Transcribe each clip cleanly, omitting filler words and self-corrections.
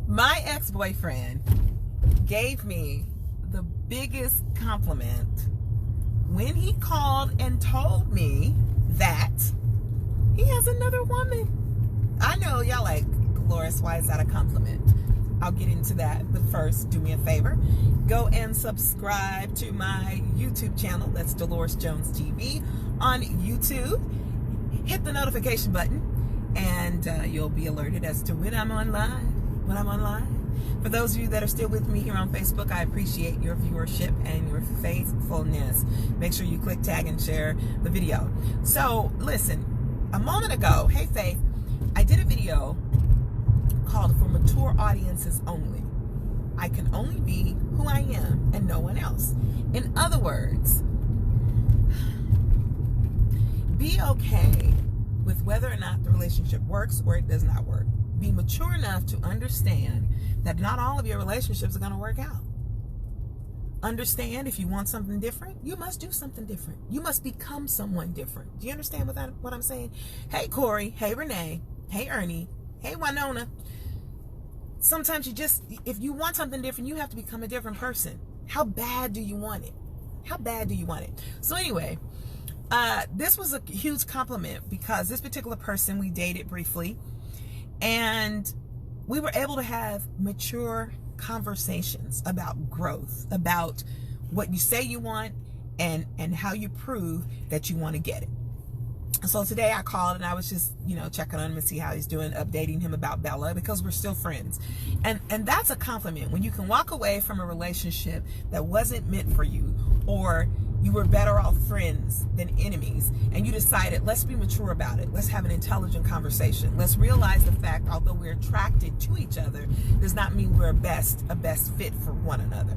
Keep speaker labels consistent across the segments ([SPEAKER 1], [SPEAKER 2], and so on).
[SPEAKER 1] My ex-boyfriend gave me the biggest compliment when he called and told me that he has another woman. I know y'all like, Dolores, why is that a compliment? I'll get into that, but first, do me a favor. Go and subscribe to my YouTube channel. That's Dolores Jones TV on YouTube. Hit the notification button, and you'll be alerted as to when I'm on live. For those of you that are still with me here on Facebook, I appreciate your viewership and your faithfulness. Make sure you click tag and share the video. So, listen, a moment ago, hey Faith, I did a video called For Mature Audiences Only. I can only be who I am and no one else. In other words, be okay with whether or not the relationship works or it does not work. Be mature enough to understand that not all of your relationships are going to work out. Understand if you want something different, you must do something different. You must become someone different. Do you understand what I'm saying? Hey Corey, hey Renee, hey Ernie, hey Winona. Sometimes if you want something different, you have to become a different person. How bad do you want it? How bad do you want it? So anyway, this was a huge compliment because this particular person, we dated briefly, and we were able to have mature conversations about growth, about what you say you want and how you prove that you want to get it. So today I called and I was just, checking on him and see how he's doing, updating him about Bella because we're still friends. And that's a compliment when you can walk away from a relationship that wasn't meant for you, or you were better off friends than enemies, and you decided, let's be mature about it. Let's have an intelligent conversation. Let's realize the fact, although we're attracted to each other, does not mean we're a best fit for one another.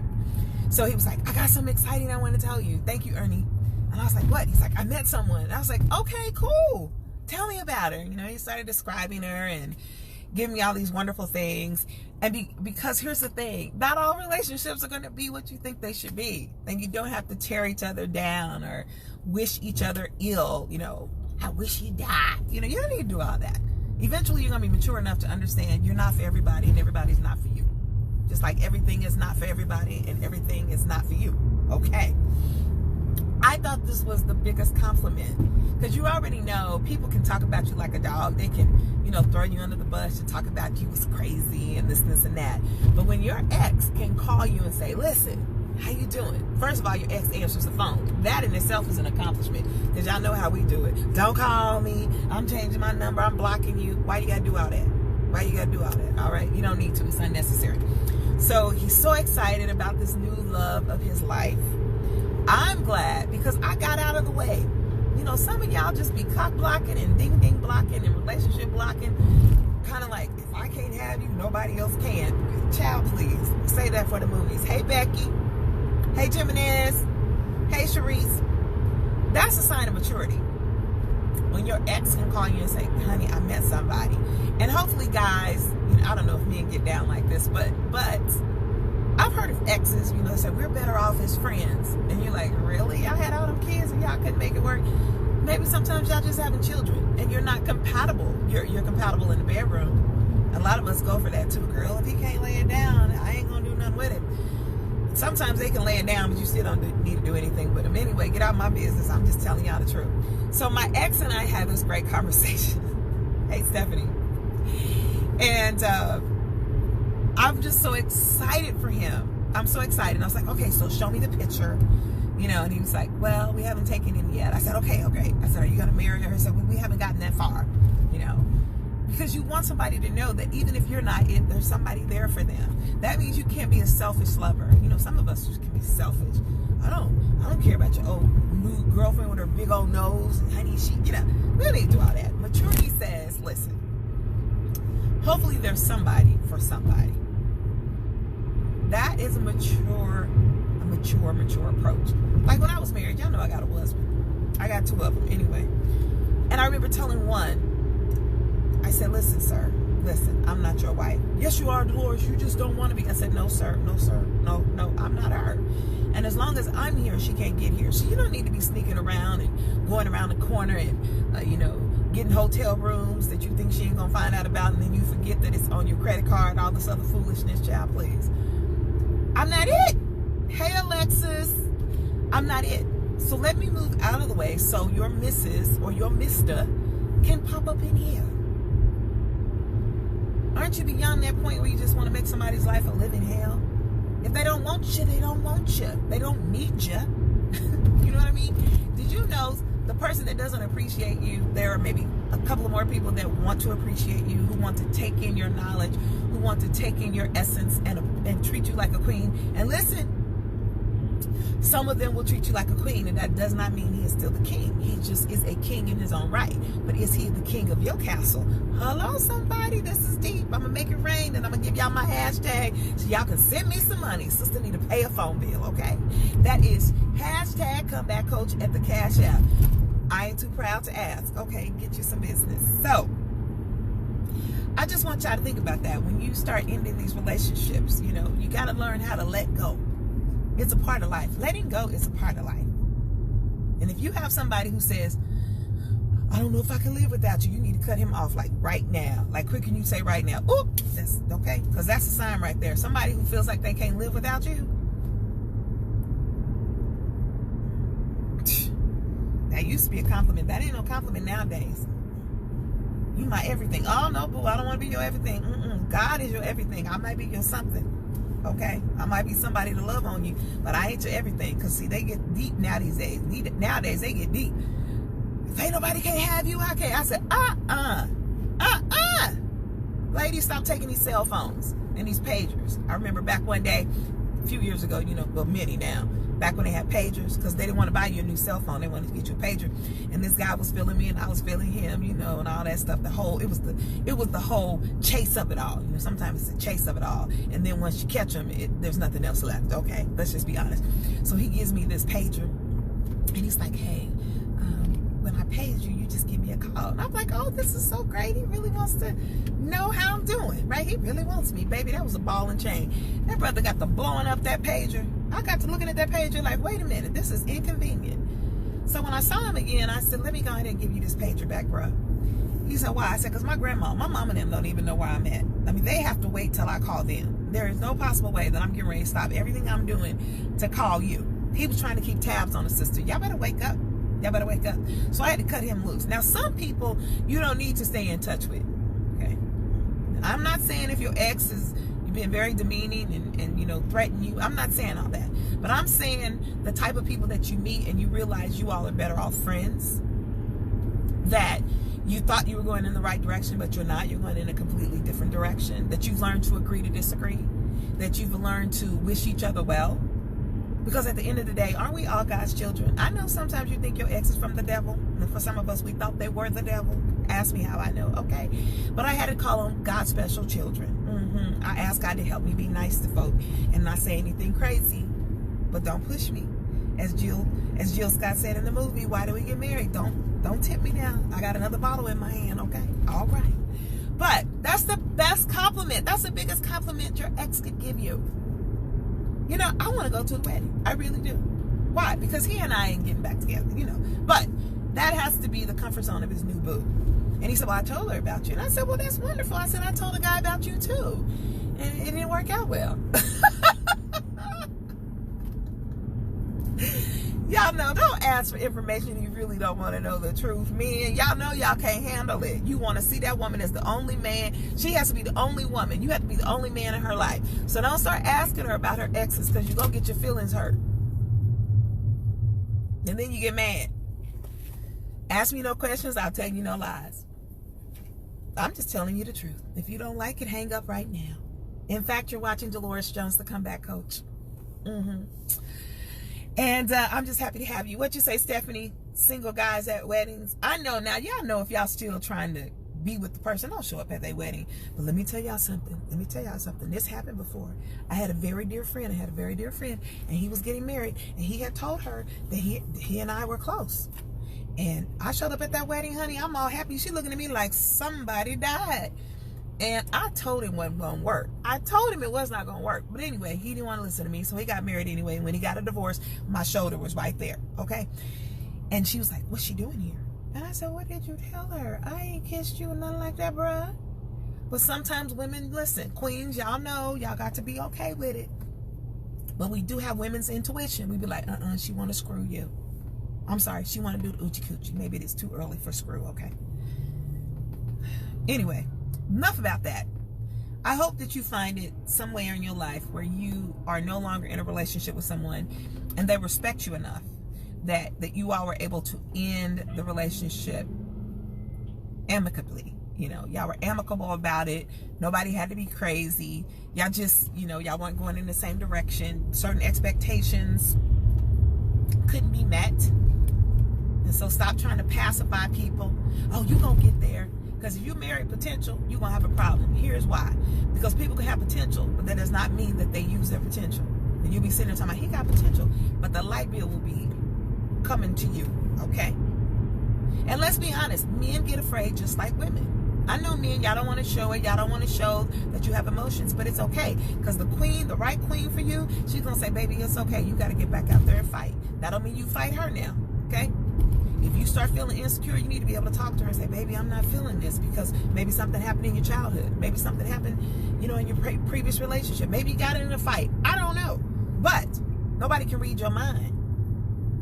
[SPEAKER 1] So he was like, I got something exciting I want to tell you. Thank you, Ernie. And I was like, what? He's like, I met someone. And I was like, okay, cool. Tell me about her. He started describing her and giving me all these wonderful things. And because here's the thing, not all relationships are going to be what you think they should be. And you don't have to tear each other down or wish each other ill. I wish you died. You don't need to do all that. Eventually, you're going to be mature enough to understand you're not for everybody and everybody's not for you. Just like everything is not for everybody and everything is not for you. Okay. I thought this was the biggest compliment because you already know people can talk about you like a dog. They can, throw you under the bus and talk about you as crazy and this and that. But when your ex can call you and say, listen, how you doing? First of all, your ex answers the phone. That in itself is an accomplishment because y'all know how we do it. Don't call me. I'm changing my number. I'm blocking you. Why you got to do all that? Why you got to do all that? All right. You don't need to. It's unnecessary. So he's so excited about this new love of his life. I'm glad because I got out of the way. Some of y'all just be cock blocking and ding ding blocking and relationship blocking. Kind of like, if I can't have you, nobody else can. Child, please. Say that for the movies. Hey, Becky. Hey, Jimenez. Hey, Sharice. That's a sign of maturity. When your ex can call you and say, honey, I met somebody. And hopefully, guys, I don't know if men get down like this, but I've heard of exes, they say, we're better off as friends. And you're like, really? Y'all had all them kids and y'all couldn't make it work? Maybe sometimes y'all just having children and you're not compatible. You're compatible in the bedroom. A lot of us go for that too, girl. If he can't lay it down, I ain't going to do nothing with it. Sometimes they can lay it down, but you still don't need to do anything with them. Anyway, get out of my business. I'm just telling y'all the truth. So my ex and I had this great conversation. Hey, Stephanie. And I'm just so excited for him. I'm so excited. I was like, okay, so show me the picture. And he was like, well, we haven't taken it yet. I said, okay. I said, are you going to marry her? He said, well, we haven't gotten that far, because you want somebody to know that even if you're not it, there's somebody there for them. That means you can't be a selfish lover. Some of us just can be selfish. I don't care about your old new girlfriend with her big old nose and honey, we don't need to do all that. Maturity says, listen, hopefully there's somebody for somebody. That is a mature approach. Like when I was married, y'all know I got a husband. I got two of them anyway. And I remember telling one, I said, listen, sir, I'm not your wife. Yes, you are, Dolores. You just don't want to be. I said, no, sir. No, I'm not her. And as long as I'm here, she can't get here. So you don't need to be sneaking around and going around the corner and, getting hotel rooms that you think she ain't gonna find out about, and then you forget that it's on your credit card, all this other foolishness. Child, please. I'm not it. Hey, Alexis. I'm not it. So let me move out of the way so your Mrs. or your Mr. can pop up in here. Aren't you beyond that point where you just want to make somebody's life a living hell? If they don't want you, they don't want you. They don't need you. You know what I mean? Did you know the person that doesn't appreciate you, there are maybe a couple of more people that want to appreciate you, who want to take in your knowledge, who want to take in your essence and treat you like a queen. And listen, some of them will treat you like a queen, and that does not mean he is still the king. He just is a king in his own right. But is he the king of your castle? Hello, somebody. This is deep. I'm going to make it rain, and I'm going to give y'all my hashtag so y'all can send me some money. Sister need to pay a phone bill, okay? That is hashtag comeback coach at the Cash App. I ain't too proud to ask. Okay, get you some business. So, I just want y'all to think about that. When you start ending these relationships, you know, you got to learn how to let go. It's a part of life. Letting go is a part of life. And if you have somebody who says, I don't know if I can live without you, you need to cut him off like right now. Like quick can you say right now? Oop, that's okay. Because that's a sign right there. Somebody who feels like they can't live without you. That used to be a compliment. That ain't no compliment nowadays. You my everything. Oh no, boo, I don't want to be your everything. God is your everything. I might be your something. Okay, I might be somebody to love on you, but I ain't your everything. Because see, they get deep nowadays. Nowadays they get deep. If ain't nobody can't have you, I can't. I said, ladies, stop taking these cell phones and these pagers. I remember back one day, a few years ago, you know, well, many now, back when they had pagers, because they didn't want to buy you a new cell phone. They wanted to get you a pager. And this guy was feeling me and I was feeling him, you know, and all that stuff. It was the whole chase of it all. You know, sometimes it's a chase of it all. And then once you catch him, there's nothing else left. Okay, let's just be honest. So he gives me this pager and he's like, hey, when I page you, you just give me a call. And I'm like, oh, this is so great. He really wants to know how I'm doing, right? He really wants me, baby. That was a ball and chain. That brother got to blowing up that pager. I got to looking at that pager like, wait a minute, this is inconvenient. So when I saw him again, I said, let me go ahead and give you this pager back, bro. He said, why? I said, because my mom and them don't even know where I'm at. I mean, they have to wait till I call them. There is no possible way that I'm getting ready to stop everything I'm doing to call you. He was trying to keep tabs on the sister. Y'all better wake up. Y'all better wake up. So I had to cut him loose. Now, some people you don't need to stay in touch with. Okay. I'm not saying if your ex is you've been very demeaning and you know threaten you. I'm not saying all that. But I'm saying the type of people that you meet and you realize you all are better off friends. That you thought you were going in the right direction, but you're not. You're going in a completely different direction. That you've learned to agree to disagree. That you've learned to wish each other well. Because at the end of the day, aren't we all God's children? I know sometimes you think your ex is from the devil. And for some of us, we thought they were the devil. Ask me how I know, okay? But I had to call them God's special children. I asked God to help me be nice to folk and not say anything crazy. But don't push me. As Jill Scott said in the movie, why do we get married? Don't tip me down. I got another bottle in my hand, okay? All right. But that's the best compliment. That's the biggest compliment your ex could give you. You know, I want to go to the wedding. I really do. Why? Because he and I ain't getting back together, you know. But that has to be the comfort zone of his new boo. And he said, well, I told her about you. And I said, well, that's wonderful. I said, I told a guy about you too. And it didn't work out well. Y'all know, don't ask for information you really don't want to know the truth. Men, y'all know y'all can't handle it. You want to see that woman as the only man. She has to be the only woman. You have to be the only man in her life. So don't start asking her about her exes because you're going to get your feelings hurt. And then you get mad. Ask me no questions, I'll tell you no lies. I'm just telling you the truth. If you don't like it, hang up right now. In fact, you're watching Dolores Jones, the Comeback Coach. And I'm just happy to have you. What you say, Stephanie? Single guys at weddings. I know now. Y'all know if y'all still trying to be with the person, don't show up at their wedding. But let me tell y'all something. This happened before. I had a very dear friend. And he was getting married. And he had told her that he and I were close. And I showed up at that wedding, honey. I'm all happy. She looking at me like somebody died. And I told him it wasn't going to work. I told him it was not going to work. But anyway, he didn't want to listen to me. So he got married anyway. When he got a divorce, my shoulder was right there. Okay. And she was like, what's she doing here? And I said, what did you tell her? I ain't kissed you or nothing like that, bruh. But sometimes women, listen, queens, y'all know, y'all got to be okay with it. But we do have women's intuition. We be like, she want to screw you. I'm sorry, she want to do the oochie coochie. Maybe it is too early for screw, okay? Anyway, enough about that. I hope that you find it somewhere in your life where you are no longer in a relationship with someone and they respect you enough that you all were able to end the relationship amicably. You know, y'all were amicable about it. Nobody had to be crazy. Y'all just, y'all weren't going in the same direction. Certain expectations couldn't be met. And so stop trying to pacify people. Oh, you're going to get there. Because if you marry potential, you're going to have a problem. Here's why. Because people can have potential, but that does not mean that they use their potential. And you'll be sitting there talking about, he got potential. But the light bill will be coming to you, okay? And let's be honest, men get afraid just like women. I know men, y'all don't want to show it. Y'all don't want to show that you have emotions, but it's okay. Because the right queen for you, she's going to say, baby, it's okay. You got to get back out there and fight. That don't mean you fight her now, okay? If you start feeling insecure, you need to be able to talk to her and say, baby, I'm not feeling this because maybe something happened in your childhood. Maybe something happened, in your previous relationship. Maybe you got in a fight. I don't know. But nobody can read your mind.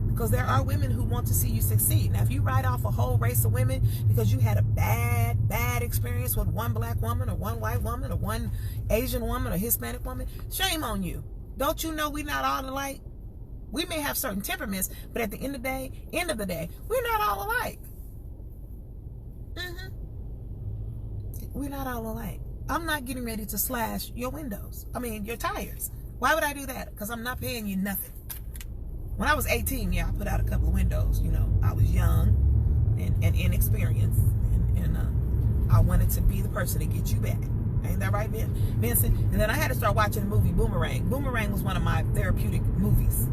[SPEAKER 1] Because there are women who want to see you succeed. Now, if you write off a whole race of women because you had a bad experience with one black woman or one white woman or one Asian woman or Hispanic woman, shame on you. Don't you know we're not all alike? We may have certain temperaments, but at the end of the day, we're not all alike. We're not all alike. I'm not getting ready to slash your your tires. Why would I do that? Because I'm not paying you nothing. When I was 18, I put out a couple of windows. I was young and inexperienced, and I wanted to be the person to get you back. Ain't that right, Vincent? And then I had to start watching the movie Boomerang. Boomerang was one of my therapeutic movies.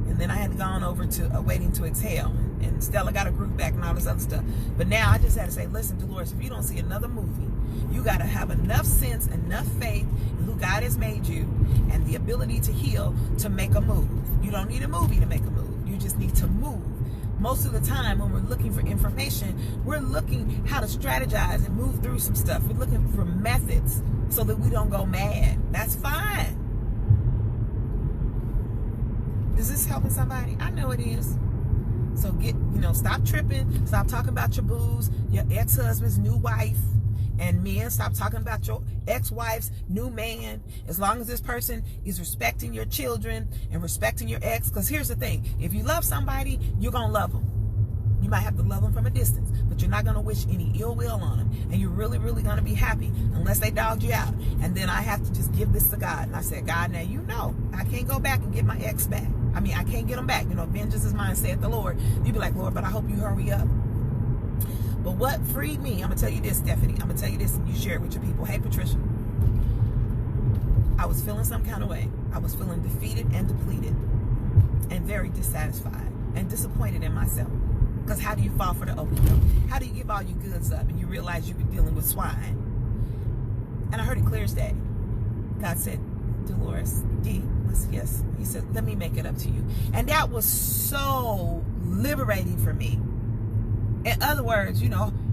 [SPEAKER 1] And then I had gone over to Waiting to Exhale, and Stella got a group back and all this other stuff. But now I just had to say, listen, Dolores, if you don't see another movie, you got to have enough sense, enough faith in who God has made you and the ability to heal to make a move. You don't need a movie to make a move. You just need to move. Most of the time when we're looking for information, we're looking how to strategize and move through some stuff. We're looking for methods so that we don't go mad. That's fine. Is this helping somebody? I know it is. So stop tripping. Stop talking about your booze, your ex-husband's new wife. And men, stop talking about your ex-wife's new man. As long as this person is respecting your children and respecting your ex. Because here's the thing. If you love somebody, you're going to love them. You might have to love them from a distance, but you're not going to wish any ill will on them. And you're really, really going to be happy unless they dogged you out. And then I have to just give this to God. And I said, God, now I can't go back and get my ex back. I can't get them back. Vengeance is mine, saith the Lord. You be like, Lord, but I hope you hurry up. But what freed me, I'm going to tell you this, Stephanie. I'm going to tell you this, and you share it with your people. Hey, Patricia. I was feeling some kind of way. I was feeling defeated and depleted and very dissatisfied and disappointed in myself. Because how do you fall for the okie-doke? How do you give all your goods up and you realize you were dealing with swine? And I heard it clear as day. God said, Dolores, yes. He said, let me make it up to you. And that was so liberating for me. In other words,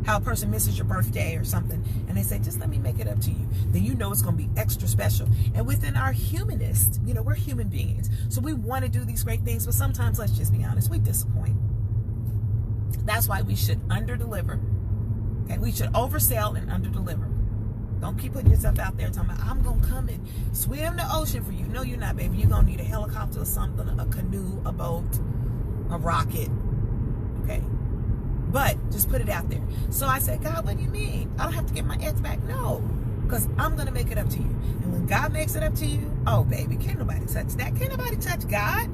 [SPEAKER 1] how a person misses your birthday or something, and they say, just let me make it up to you. Then it's going to be extra special. And within our humanist, we're human beings. So we want to do these great things, but sometimes, let's just be honest, we disappoint. That's why we should under-deliver. Okay, we should oversell and under-deliver. Don't keep putting yourself out there talking about, I'm going to come and swim the ocean for you. No, you're not, baby. You're going to need a helicopter or something, a canoe, a boat, a rocket. Okay? But just put it out there. So I said, God, what do you mean? I don't have to get my ex back? No. Because I'm going to make it up to you. And when God makes it up to you, oh, baby, can't nobody touch that. Can't nobody touch God.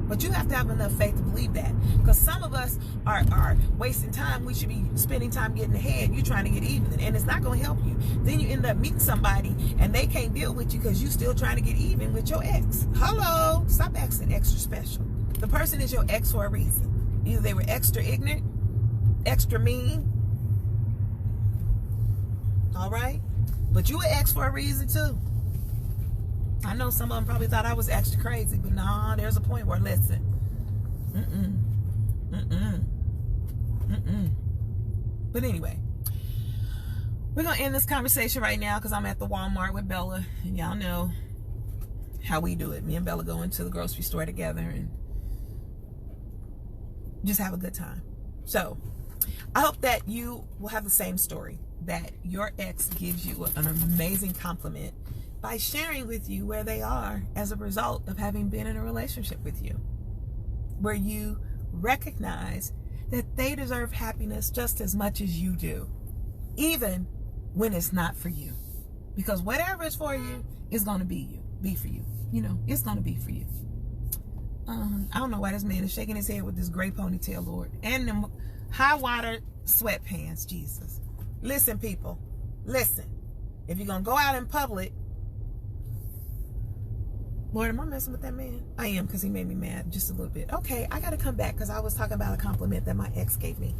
[SPEAKER 1] But you have to have enough faith to believe that. Because some of us are wasting time. We should be spending time getting ahead. You're trying to get even. And it's not going to help you. Then you end up meeting somebody and they can't deal with you because you're still trying to get even with your ex. Hello. Stop acting extra special. The person is your ex for a reason. Either they were extra ignorant, extra mean. All right? But you were ex for a reason too. I know some of them probably thought I was extra crazy, but nah, there's a point where, listen, But anyway, we're going to end this conversation right now because I'm at the Walmart with Bella. And y'all know how we do it. Me and Bella go into the grocery store together and just have a good time. So I hope that you will have the same story, that your ex gives you an amazing compliment by sharing with you where they are as a result of having been in a relationship with you, where you recognize that they deserve happiness just as much as you do, even when it's not for you. Because whatever is for you is going to be for you. You know, it's going to be for you. I don't know why this man is shaking his head with this gray ponytail, Lord. And them high water sweatpants, Jesus. Listen, people. Listen. If you're going to go out in public. Lord, am I messing with that man? I am, because he made me mad just a little bit. Okay, I got to come back because I was talking about a compliment that my ex gave me.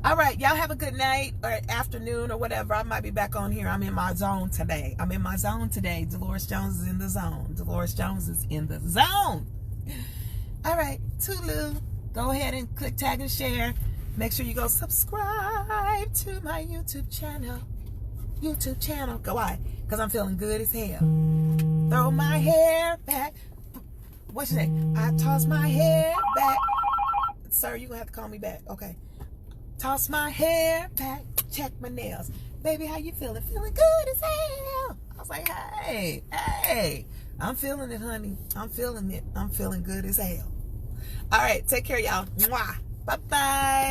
[SPEAKER 1] All right, y'all have a good night or afternoon or whatever. I might be back on here. I'm in my zone today. Dolores Jones is in the zone. Dolores Jones is in the zone. All right, toodaloo. Go ahead and click tag and share. Make sure you go subscribe to my YouTube channel. Go on, because I'm feeling good as hell. Throw my hair back. What you say? I toss my hair back. Sir, you're going to have to call me back. Okay. Toss my hair back, check my nails. Baby, how you feeling? Feeling good as hell. I was like, hey, I'm feeling it, honey. I'm feeling it. I'm feeling good as hell. All right, take care, y'all. Mwah. Bye-bye.